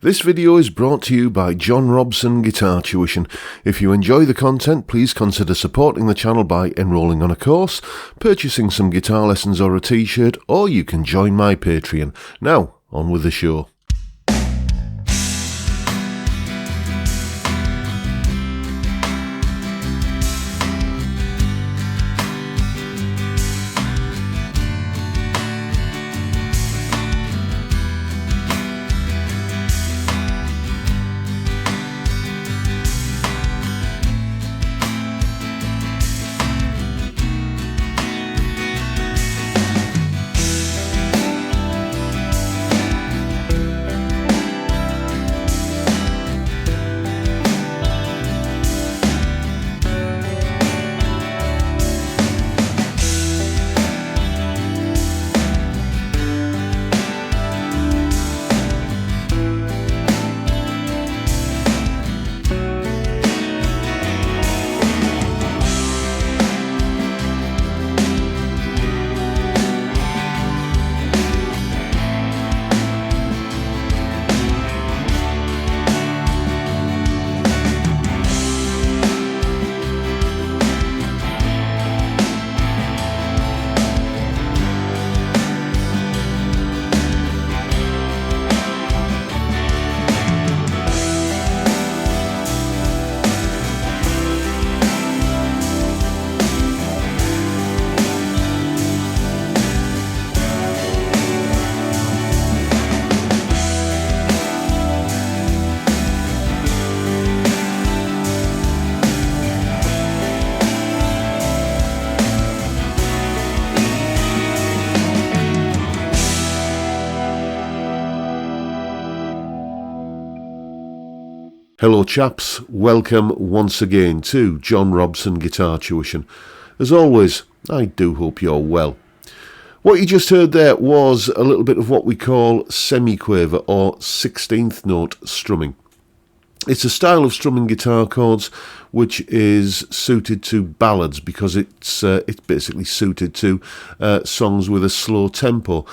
This video is brought to you by John Robson Guitar Tuition. If you enjoy the content, please consider supporting the channel by enrolling on a course, purchasing some guitar lessons or a t-shirt, or you can join my Patreon. Now, on with the show. Hello chaps, welcome once again to John Robson Guitar Tuition. As always, I do hope you're well. What you just heard there was a little bit of what we call semi-quaver or 16th note strumming. It's a style of strumming guitar chords which is suited to ballads because it's basically suited to songs with a slow tempo.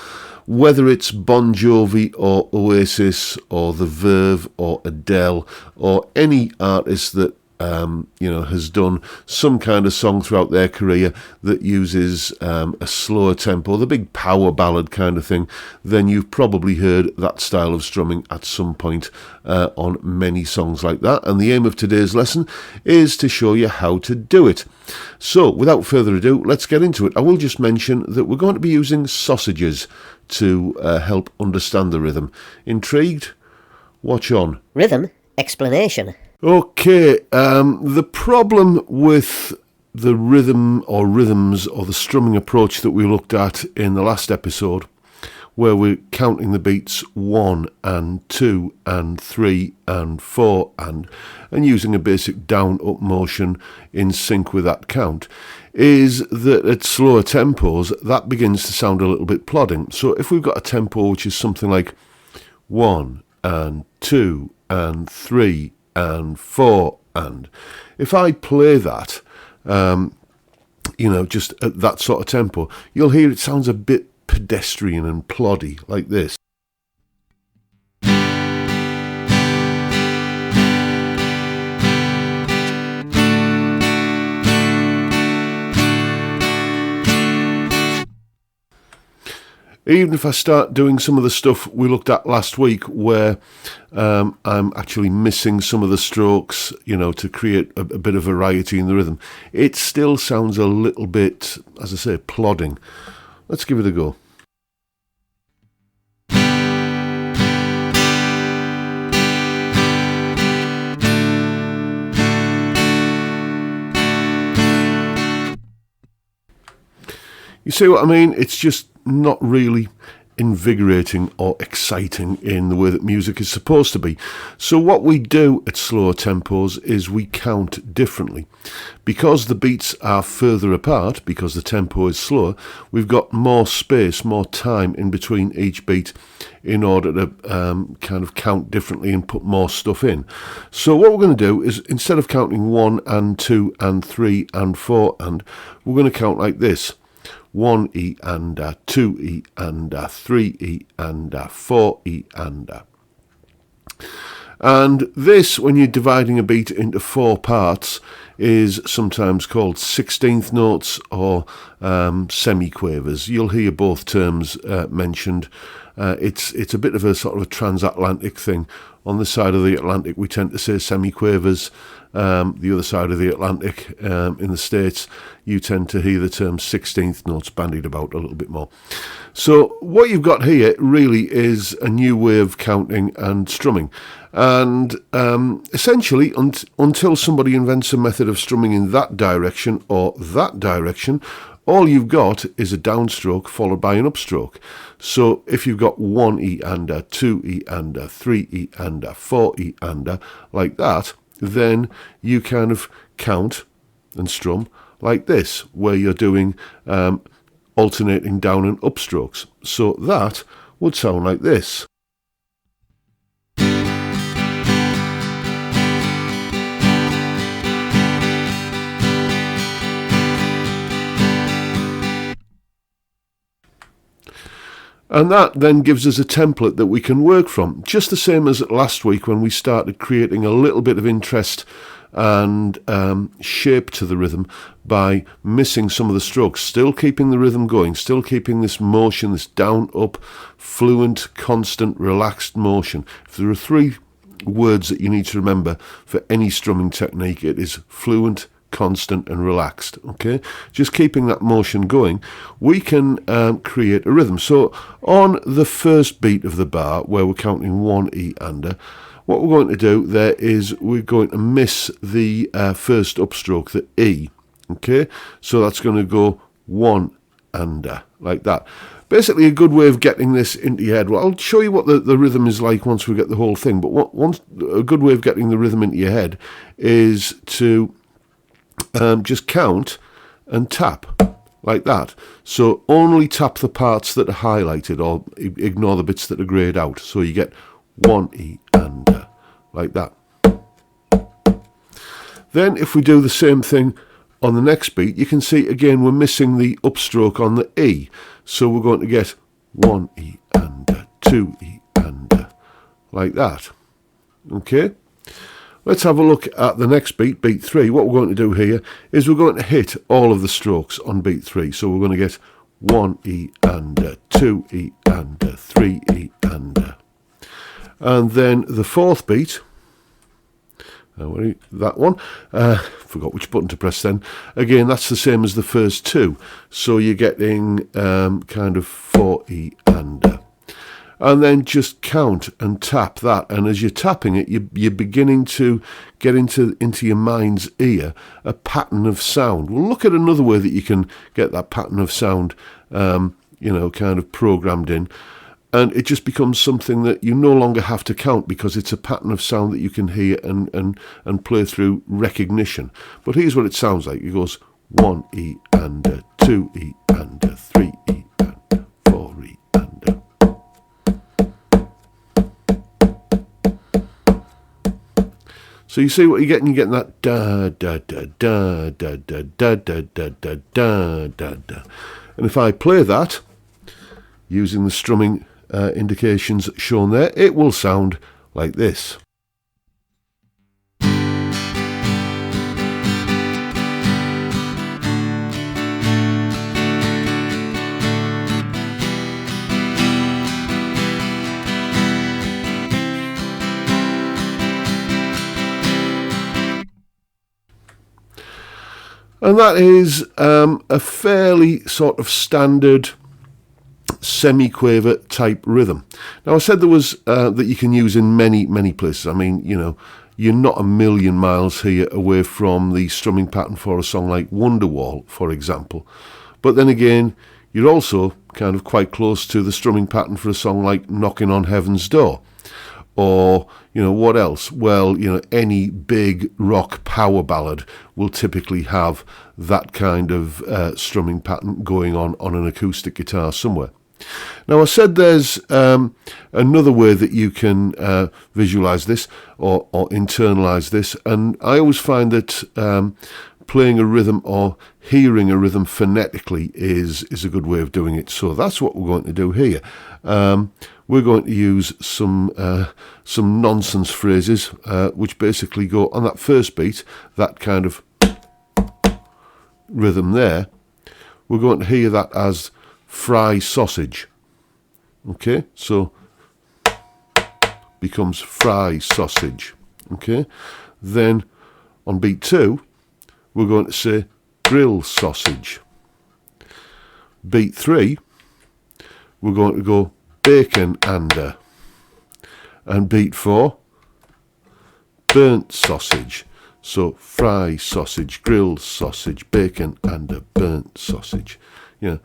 Whether it's Bon Jovi or Oasis or The Verve or Adele or any artist that has done some kind of song throughout their career that uses a slower tempo, the big power ballad kind of thing, then you've probably heard that style of strumming at some point on many songs like that. And the aim of today's lesson is to show you how to do it. So without further ado, let's get into it. I will just mention that we're going to be using sausages to help understand the rhythm. Intrigued? Watch on. Rhythm explanation. Okay, the problem with the rhythm or rhythms or the strumming approach that we looked at in the last episode, where we're counting the beats 1 and 2 and 3 and 4 and using a basic down-up motion in sync with that count, is that at slower tempos that begins to sound a little bit plodding. So if we've got a tempo which is something like 1 and 2 and 3 and 4 and if I play that just at that sort of tempo, you'll hear it sounds a bit pedestrian and ploddy like this. Even if I start doing some of the stuff we looked at last week where I'm actually missing some of the strokes, to create a bit of variety in the rhythm, it still sounds a little bit, as I say, plodding. Let's give it a go. You see what I mean? It's just not really invigorating or exciting in the way that music is supposed to be. So what we do at slower tempos is we count differently. Because the beats are further apart, because the tempo is slower, we've got more space, more time in between each beat in order to kind of count differently and put more stuff in. So what we're going to do is, instead of counting 1 and 2 and 3 and 4 and, we're going to count like this. 1E and 2E and 3E and 4E and And this, when you're dividing a beat into 4 parts, is sometimes called 16th notes or semiquavers. You'll hear both terms mentioned. It's a bit of a sort of a transatlantic thing. On this side of the Atlantic, we tend to say semiquavers. The other side of the Atlantic, in the States, you tend to hear the term 16th notes bandied about a little bit more. So what you've got here really is a new way of counting and strumming. And essentially, until somebody invents a method of strumming in that direction or that direction, all you've got is a downstroke followed by an upstroke. So if you've got 1 E-ander, 2 E-ander, 3 E-ander, 4 E-ander, like that, then you kind of count and strum like this, where you're doing alternating down and upstrokes. So that would sound like this. And that then gives us a template that we can work from, just the same as last week when we started creating a little bit of interest and shape to the rhythm by missing some of the strokes, still keeping the rhythm going, still keeping this motion, this down, up, fluent, constant, relaxed motion. If there are 3 words that you need to remember for any strumming technique, it is fluent, constant and relaxed. Okay, just keeping that motion going, we can create a rhythm. So on the first beat of the bar, where we're counting 1 E-ander, what we're going to do there is we're going to miss the first upstroke, the E. Okay, so that's going to go 1 ander, like that. Basically a good way of getting this into your head. Well, I'll show you what the rhythm is like once we get the whole thing, but a good way of getting the rhythm into your head is to just count and tap like that. So only tap the parts that are highlighted, or ignore the bits that are greyed out. So you get 1 E-ander, like that. Then if we do the same thing on the next beat, you can see again we're missing the upstroke on the E. So we're going to get 1 E-ander, 2 E-ander, like that. Okay? Let's have a look at the next beat, beat 3. What we're going to do here is we're going to hit all of the strokes on beat 3. So we're going to get 1 E-ander, 2 E-ander, 3 E-ander. And then the 4th beat, that one, forgot which button to press then. Again, that's the same as the first 2. So you're getting kind of 4 E-ander. And then just count and tap that, and as you're tapping it, you're beginning to get into your mind's ear a pattern of sound. We'll look at another way that you can get that pattern of sound, kind of programmed in, and it just becomes something that you no longer have to count because it's a pattern of sound that you can hear and play through recognition. But here's what it sounds like. It goes 1 E-ander, 2 E-ander, 3 E-ander, 4 E-ander. So you see what you're getting? You're getting that da da da da da da da da da da da da da. And if I play that using the strumming indications shown there, it will sound like this. And that is a fairly sort of standard semi-quaver type rhythm. Now I said there was that you can use in many places. I mean, you're not a million miles here away from the strumming pattern for a song like Wonderwall, for example. But then again, you're also kind of quite close to the strumming pattern for a song like Knocking on Heaven's Door. Or, what else? Well, any big rock power ballad will typically have that kind of strumming pattern going on an acoustic guitar somewhere. Now, I said there's another way that you can visualize this or internalize this, and I always find that playing a rhythm or hearing a rhythm phonetically is a good way of doing it. So that's what we're going to do here. We're going to use some nonsense phrases, which basically go on that first beat, that kind of rhythm there. We're going to hear that as fry sausage. Okay, so becomes fry sausage. Okay, then on beat 2, we're going to say grill sausage. Beat 3, we're going to go bacon ander. And beat 4, burnt sausage. So fry sausage, grilled sausage, bacon ander, burnt sausage. You know,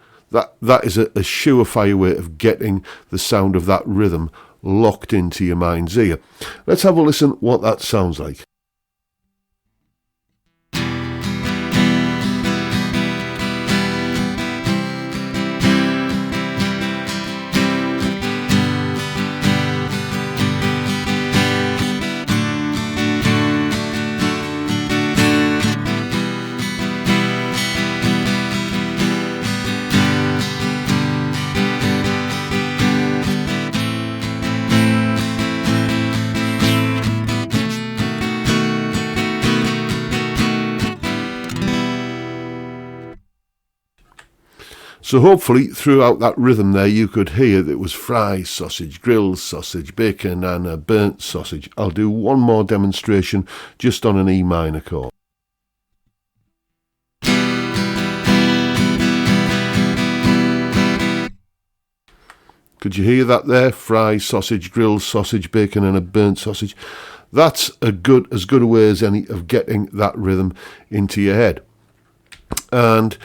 that is a surefire way of getting the sound of that rhythm locked into your mind's ear. Let's have a listen what that sounds like. So hopefully throughout that rhythm there you could hear that it was fry sausage, grilled sausage, bacon and a burnt sausage. I'll do one more demonstration just on an E minor chord. Could you hear that there? Fry sausage, grilled sausage, bacon and a burnt sausage. That's as good a way as any of getting that rhythm into your head. And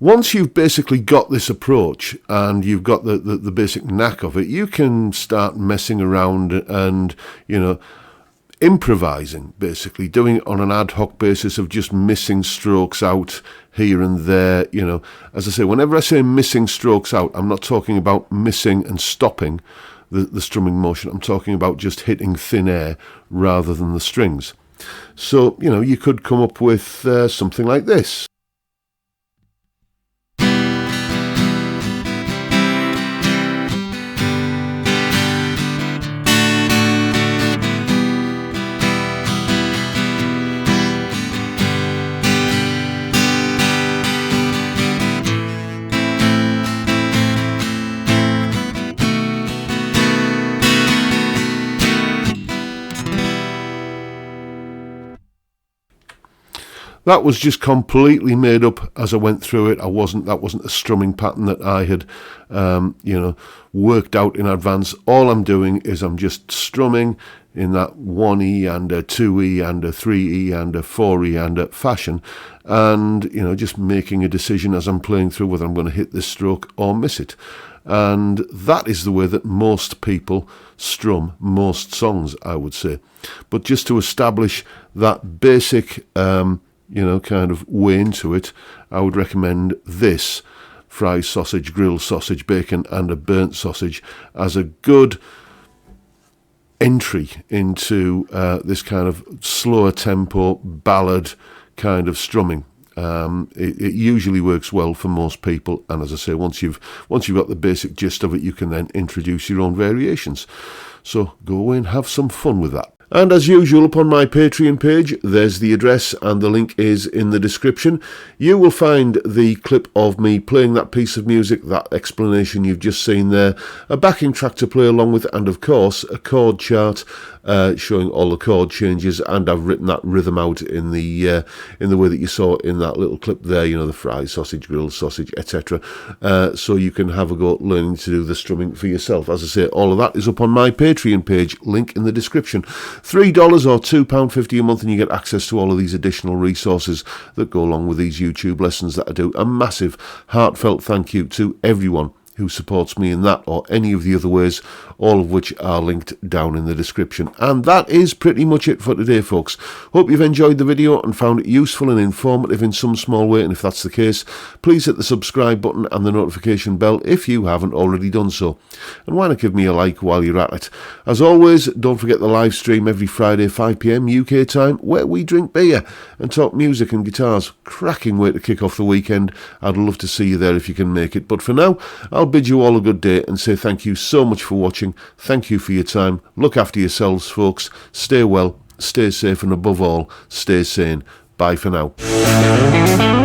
once you've basically got this approach and you've got the basic knack of it, you can start messing around and, you know, improvising, basically, doing it on an ad hoc basis of just missing strokes out here and there. You know, as I say, whenever I say missing strokes out, I'm not talking about missing and stopping the strumming motion. I'm talking about just hitting thin air rather than the strings. So, you know, you could come up with something like this. That was just completely made up as I went through it. That wasn't a strumming pattern that I had, worked out in advance. All I'm doing is I'm just strumming in that 1E and a 2E and a 3E and a 4E and a fashion, and, you know, just making a decision as I'm playing through whether I'm going to hit this stroke or miss it. And that is the way that most people strum most songs, I would say. But just to establish that basic kind of way into it, I would recommend this fry sausage, grilled sausage, bacon and a burnt sausage as a good entry into this kind of slower tempo ballad kind of strumming. It usually works well for most people, and as I say, once you've got the basic gist of it, you can then introduce your own variations. So go away and have some fun with that. And as usual, upon my Patreon page, there's the address and the link is in the description. You will find the clip of me playing that piece of music, that explanation you've just seen there, a backing track to play along with, and of course a chord chart showing all the chord changes, and I've written that rhythm out in the way that you saw in that little clip there, you know, the fried sausage, grilled sausage, etc. So you can have a go at learning to do the strumming for yourself. As I say, all of that is up on my Patreon page, link in the description. $3 or £2.50 a month and you get access to all of these additional resources that go along with these YouTube lessons that I do. A massive heartfelt thank you to everyone who supports me in that or any of the other ways, all of which are linked down in the description. And that is pretty much it for today, folks. Hope you've enjoyed the video and found it useful and informative in some small way, and if that's the case, please hit the subscribe button and the notification bell if you haven't already done so. And why not give me a like while you're at it. As always, don't forget the live stream every Friday 5 PM UK time, where we drink beer and talk music and guitars. Cracking way to kick off the weekend. I'd love to see you there if you can make it. But for now, I'll bid you all a good day and say thank you so much for watching. Thank you for your time. Look after yourselves, folks. Stay well, stay safe, and above all, stay sane. Bye for now.